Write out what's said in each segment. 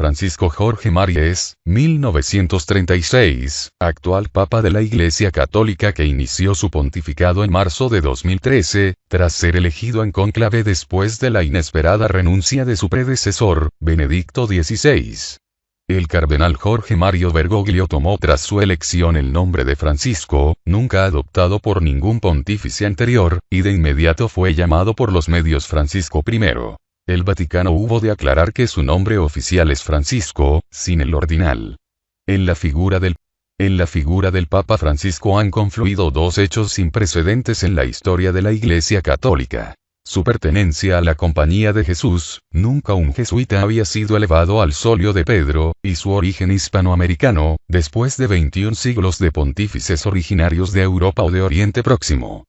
Francisco Jorge Maries, 1936, actual Papa de la Iglesia Católica que inició su pontificado en marzo de 2013, tras ser elegido en cónclave después de la inesperada renuncia de su predecesor, Benedicto XVI. El cardenal Jorge Mario Bergoglio tomó tras su elección el nombre de Francisco, nunca adoptado por ningún pontífice anterior, y de inmediato fue llamado por los medios Francisco I. El Vaticano hubo de aclarar que su nombre oficial es Francisco, sin el ordinal. En la figura del Papa Francisco han confluido dos hechos sin precedentes en la historia de la Iglesia Católica. Su pertenencia a la Compañía de Jesús, nunca un jesuita había sido elevado al solio de Pedro, y su origen hispanoamericano, después de 21 siglos de pontífices originarios de Europa o de Oriente Próximo.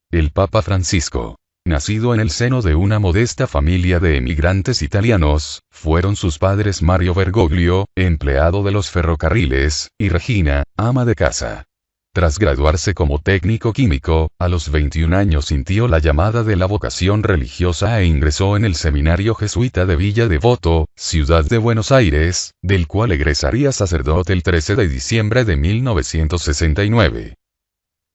El Papa Francisco, nacido en el seno de una modesta familia de emigrantes italianos, fueron sus padres Mario Bergoglio, empleado de los ferrocarriles, y Regina, ama de casa. Tras graduarse como técnico químico, a los 21 años sintió la llamada de la vocación religiosa e ingresó en el Seminario Jesuita de Villa Devoto, ciudad de Buenos Aires, del cual egresaría sacerdote el 13 de diciembre de 1969.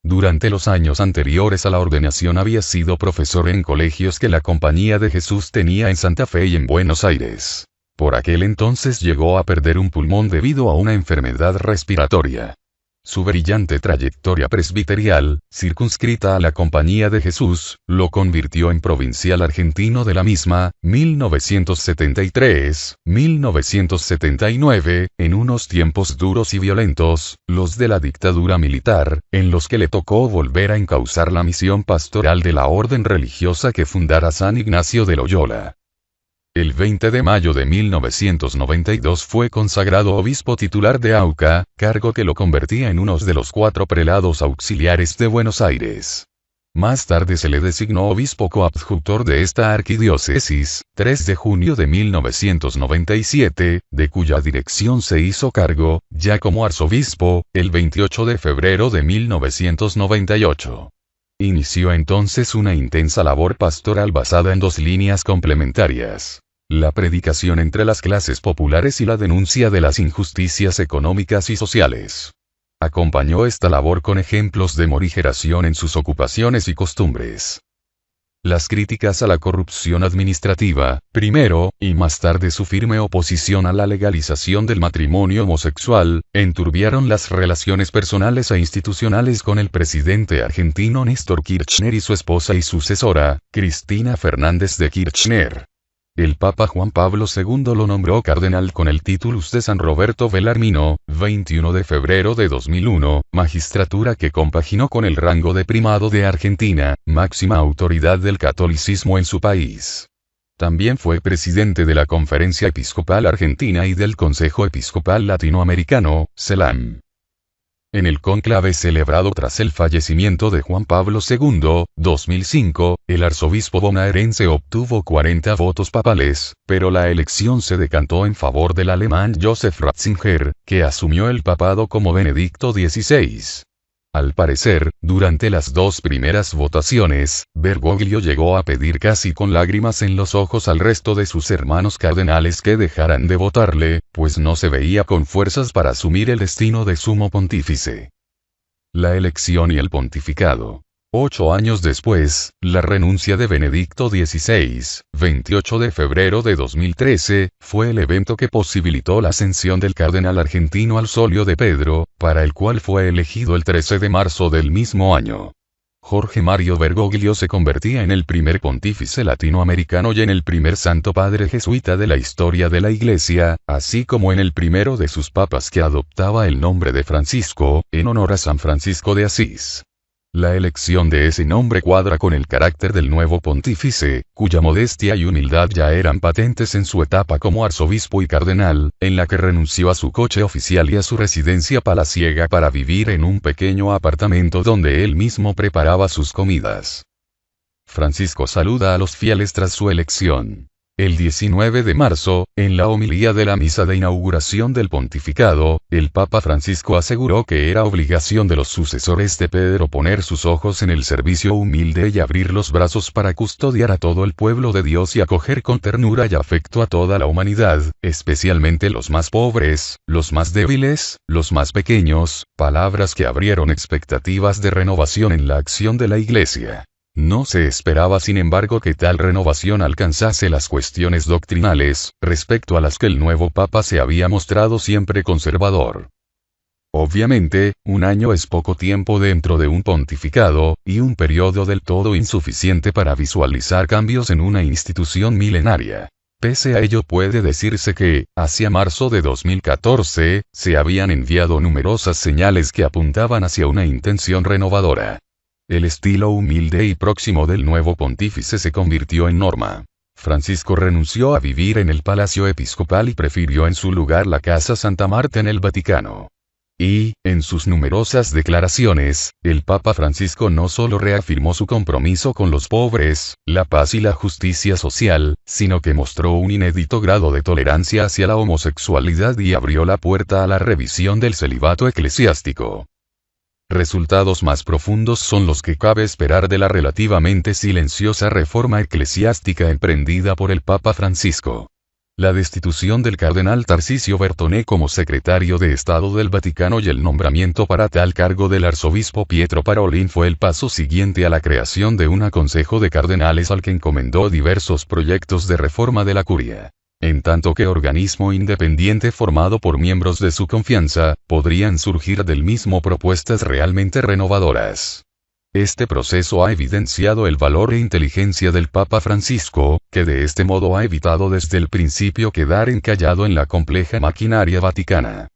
Durante los años anteriores a la ordenación había sido profesor en colegios que la Compañía de Jesús tenía en Santa Fe y en Buenos Aires. Por aquel entonces llegó a perder un pulmón debido a una enfermedad respiratoria. Su brillante trayectoria presbiterial, circunscrita a la Compañía de Jesús, lo convirtió en provincial argentino de la misma, 1973-1979, en unos tiempos duros y violentos, los de la dictadura militar, en los que le tocó volver a encauzar la misión pastoral de la orden religiosa que fundara San Ignacio de Loyola. El 20 de mayo de 1992 fue consagrado obispo titular de Auca, cargo que lo convertía en uno de los 4 prelados auxiliares de Buenos Aires. Más tarde se le designó obispo coadjutor de esta arquidiócesis, 3 de junio de 1997, de cuya dirección se hizo cargo, ya como arzobispo, el 28 de febrero de 1998. Inició entonces una intensa labor pastoral basada en 2 líneas complementarias: la predicación entre las clases populares y la denuncia de las injusticias económicas y sociales. Acompañó esta labor con ejemplos de morigeración en sus ocupaciones y costumbres. Las críticas a la corrupción administrativa, primero, y más tarde su firme oposición a la legalización del matrimonio homosexual, enturbiaron las relaciones personales e institucionales con el presidente argentino Néstor Kirchner y su esposa y sucesora, Cristina Fernández de Kirchner. El Papa Juan Pablo II lo nombró cardenal con el titulus de San Roberto Bellarmino, 21 de febrero de 2001, magistratura que compaginó con el rango de primado de Argentina, máxima autoridad del catolicismo en su país. También fue presidente de la Conferencia Episcopal Argentina y del Consejo Episcopal Latinoamericano, CELAM. En el cónclave celebrado tras el fallecimiento de Juan Pablo II, 2005, el arzobispo bonaerense obtuvo 40 votos papales, pero la elección se decantó en favor del alemán Joseph Ratzinger, que asumió el papado como Benedicto XVI. Al parecer, durante las 2 primeras votaciones, Bergoglio llegó a pedir casi con lágrimas en los ojos al resto de sus hermanos cardenales que dejaran de votarle, pues no se veía con fuerzas para asumir el destino de sumo pontífice. La elección y el pontificado. 8 años después, la renuncia de Benedicto XVI, 28 de febrero de 2013, fue el evento que posibilitó la ascensión del cardenal argentino al solio de Pedro, para el cual fue elegido el 13 de marzo del mismo año. Jorge Mario Bergoglio se convertía en el primer pontífice latinoamericano y en el primer santo padre jesuita de la historia de la Iglesia, así como en el primero de sus papas que adoptaba el nombre de Francisco, en honor a San Francisco de Asís. La elección de ese nombre cuadra con el carácter del nuevo pontífice, cuya modestia y humildad ya eran patentes en su etapa como arzobispo y cardenal, en la que renunció a su coche oficial y a su residencia palaciega para vivir en un pequeño apartamento donde él mismo preparaba sus comidas. Francisco saluda a los fieles tras su elección. El 19 de marzo, en la homilía de la misa de inauguración del pontificado, el Papa Francisco aseguró que era obligación de los sucesores de Pedro poner sus ojos en el servicio humilde y abrir los brazos para custodiar a todo el pueblo de Dios y acoger con ternura y afecto a toda la humanidad, especialmente los más pobres, los más débiles, los más pequeños, palabras que abrieron expectativas de renovación en la acción de la Iglesia. No se esperaba sin embargo que tal renovación alcanzase las cuestiones doctrinales, respecto a las que el nuevo Papa se había mostrado siempre conservador. Obviamente, un año es poco tiempo dentro de un pontificado, y un periodo del todo insuficiente para visualizar cambios en una institución milenaria. Pese a ello puede decirse que, hacia marzo de 2014, se habían enviado numerosas señales que apuntaban hacia una intención renovadora. El estilo humilde y próximo del nuevo pontífice se convirtió en norma. Francisco renunció a vivir en el palacio episcopal y prefirió en su lugar la Casa Santa Marta en el Vaticano. Y, en sus numerosas declaraciones, el Papa Francisco no solo reafirmó su compromiso con los pobres, la paz y la justicia social, sino que mostró un inédito grado de tolerancia hacia la homosexualidad y abrió la puerta a la revisión del celibato eclesiástico. Resultados más profundos son los que cabe esperar de la relativamente silenciosa reforma eclesiástica emprendida por el Papa Francisco. La destitución del cardenal Tarcisio Bertone como secretario de Estado del Vaticano y el nombramiento para tal cargo del arzobispo Pietro Parolin fue el paso siguiente a la creación de un consejo de cardenales al que encomendó diversos proyectos de reforma de la curia. En tanto que organismo independiente formado por miembros de su confianza, podrían surgir del mismo propuestas realmente renovadoras. Este proceso ha evidenciado el valor e inteligencia del Papa Francisco, que de este modo ha evitado desde el principio quedar encallado en la compleja maquinaria vaticana.